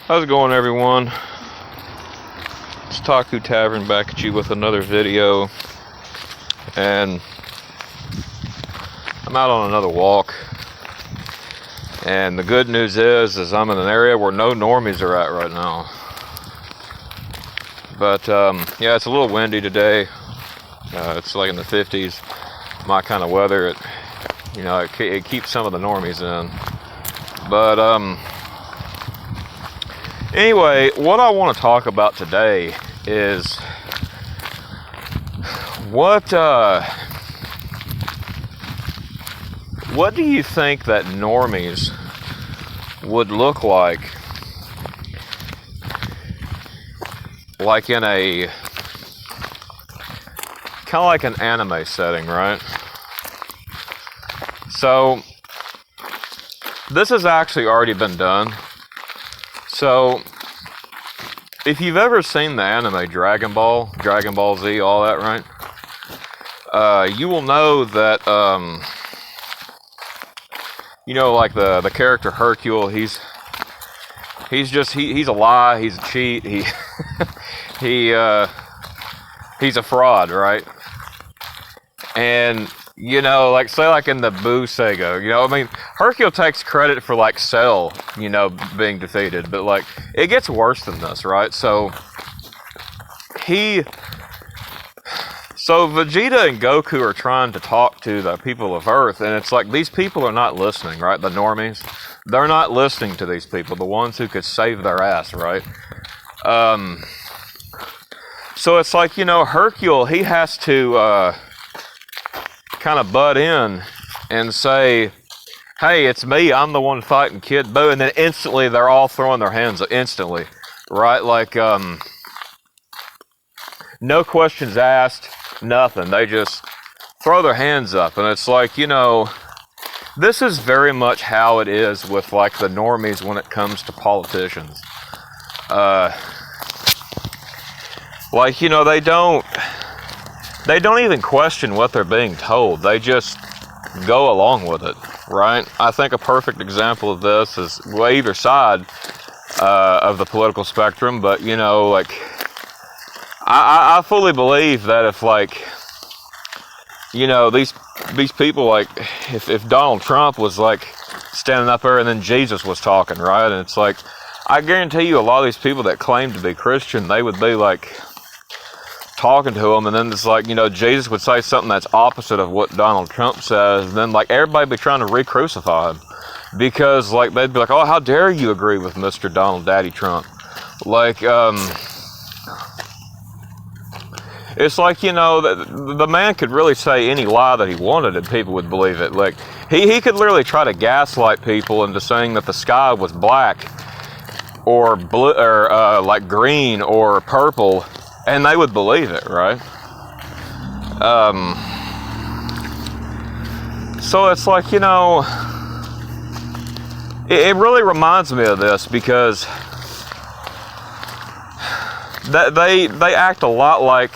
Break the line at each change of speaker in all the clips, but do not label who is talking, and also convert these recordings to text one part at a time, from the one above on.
How's it going, everyone? It's Otaku Tavern back at you with another video, and I'm out on another walk. And the good news is I'm in an area where no normies are at right now. But yeah, it's a little windy today. It's like in the 50s, my kind of weather. It keeps some of the normies in. But anyway, what I want to talk about today is what do you think that normies would look like in a kind of like an anime setting, right? So this has actually already been done. So if you've ever seen the anime Dragon Ball Z, all that, right? You will know that like the character Hercule, he's a lie, he's a cheat, he's a fraud, right? And say in the Boo Saga, Hercule takes credit for Cell, being defeated, but it gets worse than this, right? So Vegeta and Goku are trying to talk to the people of Earth, and it's these people are not listening, right? The normies, they're not listening to these people, the ones who could save their ass, right? So it's Hercule, he has to kind of butt in and say, hey, it's me, I'm the one fighting Kid Buu, and then instantly they're all throwing their hands up, instantly, right? No questions asked, nothing, they just throw their hands up. And it's this is very much how it is with the normies when it comes to politicians. They don't even question what they're being told. They just go along with it, right? I think a perfect example of this is either side of the political spectrum, but I fully believe that if these people, if Donald Trump was standing up there and then Jesus was talking, right? And it's I guarantee you a lot of these people that claim to be Christian, they would be talking to him, and then it's Jesus would say something that's opposite of what Donald Trump says, and then everybody would be trying to re-crucify him, because they'd be oh, how dare you agree with Mr. Donald Daddy Trump? It's the man could really say any lie that he wanted and people would believe it. He could literally try to gaslight people into saying that the sky was black or blue or green or purple, and they would believe it, right? So it's it really reminds me of this, because that they act a lot like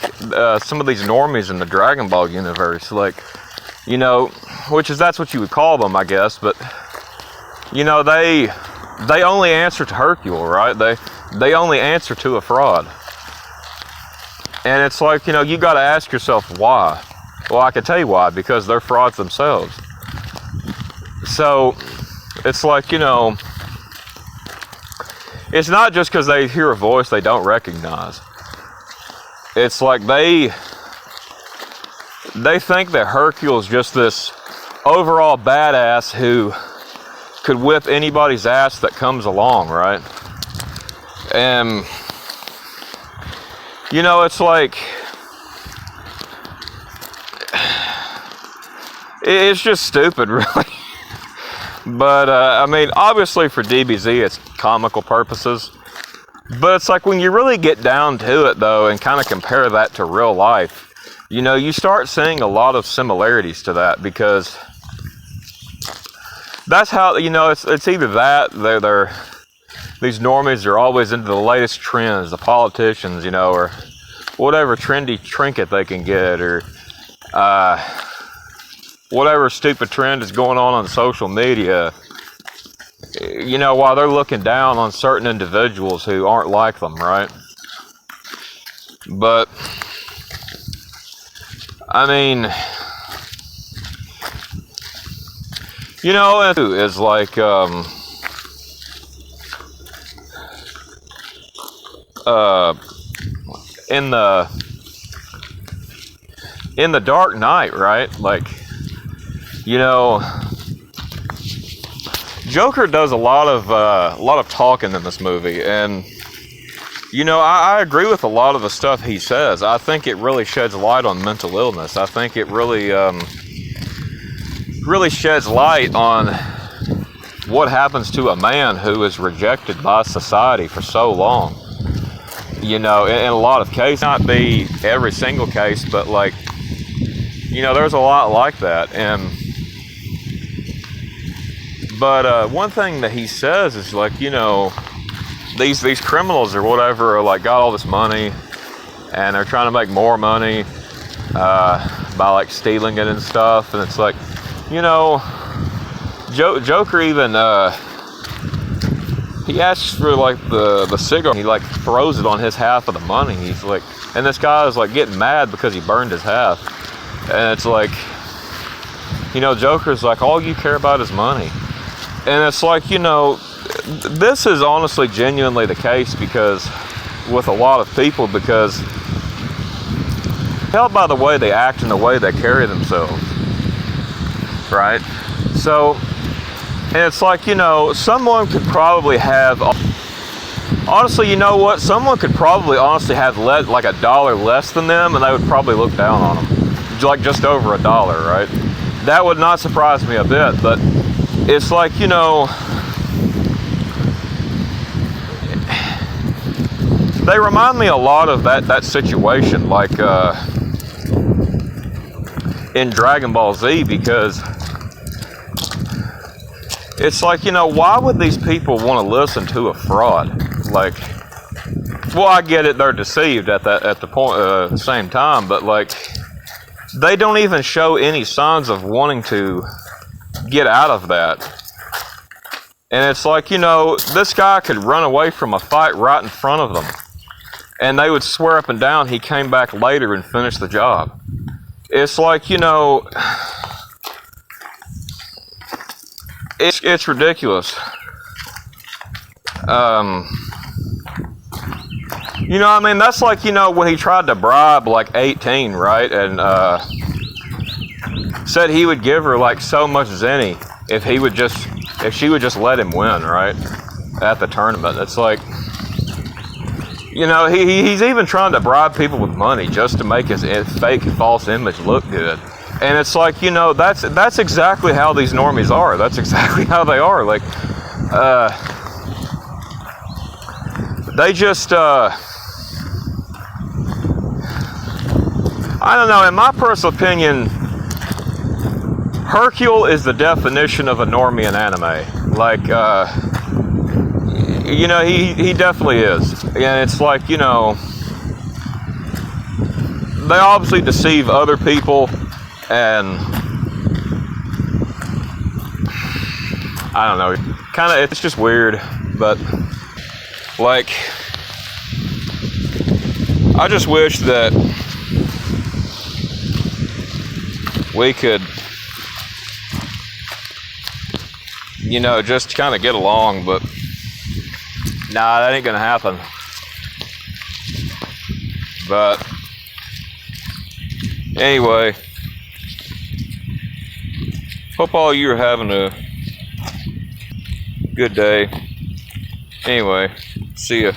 some of these normies in the Dragon Ball universe, that's what you would call them, I guess. But they only answer to Hercule, right? They only answer to a fraud. And it's you got to ask yourself why. Well, I can tell you why, because they're frauds themselves. So it's it's not just because they hear a voice they don't recognize. It's they think that Hercule is just this overall badass who could whip anybody's ass that comes along, right? And it's it's just stupid, really. But obviously for DBZ it's comical purposes, but it's when you really get down to it, though, and kind of compare that to real life, you start seeing a lot of similarities to that, because that's how, it's either that they're these normies are always into the latest trends, the politicians, or whatever trendy trinket they can get, or whatever stupid trend is going on social media. you know, while they're looking down on certain individuals who aren't like them, right? But, I mean, you know, it is like, in the Dark Knight, right? Like, you know, Joker does a lot of talking in this movie, and you know, I agree with a lot of the stuff he says. I think it really sheds light on mental illness. I think it really really sheds light on what happens to a man who is rejected by society for so long. You know, in a lot of cases, not be every single case, but like, you know, there's a lot like that. But one thing that he says is like, you know, these criminals or whatever are like got all this money, and they're trying to make more money by like stealing it and stuff. And it's like, you know, Joker even he asks for like the cigarette. He like throws it on his half of the money. He's like, and this guy is like getting mad because he burned his half. And it's like, you know, Joker's like, all you care about is money. And it's like, you know, this is honestly genuinely the case because with a lot of people, because held by the way they act and the way they carry themselves, right? So, and it's like, you know, someone could probably have, honestly, you know what? Someone could probably honestly have like $1 less than them, and they would probably look down on them, like just over $1, right? That would not surprise me a bit. But it's like, you know, they remind me a lot of that situation, like in Dragon Ball Z, because it's like, you know, why would these people want to listen to a fraud? Like, well, I get it, they're deceived at the same time, but like, they don't even show any signs of wanting to get out of that. And it's like, you know, this guy could run away from a fight right in front of them, and they would swear up and down he came back later and finished the job. It's like, you know, it's ridiculous. You know, I mean, that's like, you know, when he tried to bribe like 18, right? And said he would give her like so much zenny if she would just let him win, right? At the tournament. It's like, you know, he's even trying to bribe people with money just to make his fake false image look good. And it's like, you know, that's exactly how these normies are. That's exactly how they are. Like, they just, I don't know, in my personal opinion, Hercule is the definition of a normie in anime. Like, you know, he definitely is. And it's like, you know, they obviously deceive other people, and I don't know, kind of, it's just weird. But like, I just wish that we could, you know, just kind of get along, but nah, that ain't gonna happen. But anyway, hope all you are having a good day. Anyway, see ya.